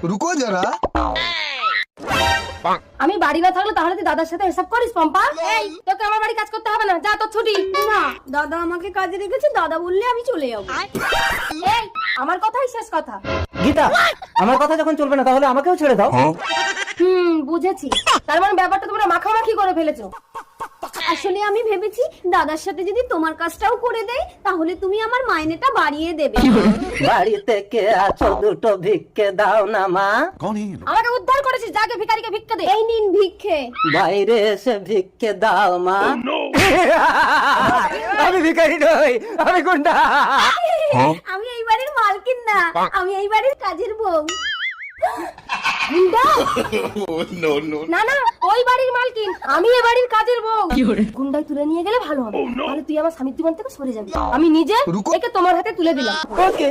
रुको जरा। আমি বাড়ি না থাকলে তাহলে তুই দাদার সাথে হিসাব করিস পম্পা? এই তোকে আমার বাড়ি কাজ করতে হবে না, যা তোর ছুটি। না, দাদা আমাকে কাজে রেখেছে, দাদা বললে আমি চলে যাবো। এই আমার কথাই শেষ কথা। গীতা, আমার কথা যখন চলবে না তাহলে আমাকেও ছেড়ে দাও। বুঝেছি। তার মানে ব্যাপারটা তোমরা মাখামাখি করে ফেলেছো। আসলে আমি ভেবেছি দাদার সাথে যদি তোমার কাজটাও করে দেয় তাহলে তুমি আমার মাইনেটা বাড়িয়ে দেবে। বাড়িতে কে আছো, দুটো ভিক্ষে দাও না মা। আমাকে উদ্ধার করেছিস, যাকে ভিখারিকে ভিক্ষা দে। এই নিন ভিক্ষে। বাইরে এসে ভিক্ষে দাও মা। আমি ভিখারি নই, আমি গুন্ডা। আমি এই বাড়ির মালকিন না, আমি এই বাড়ির কাজের বউ। গুন্ডা? না না, ওই বাড়ির মালকিন, আমি এ বাড়ির কাজের বউ। গুন্ডাই তুলে নিয়ে গেলে ভালো হবে, তাহলে তুই আমার স্বামীর জীবন থেকে সরে যাবি। আমি নিজে রুকো। একে তোমার হাতে তুলে দিলাম। ওকে।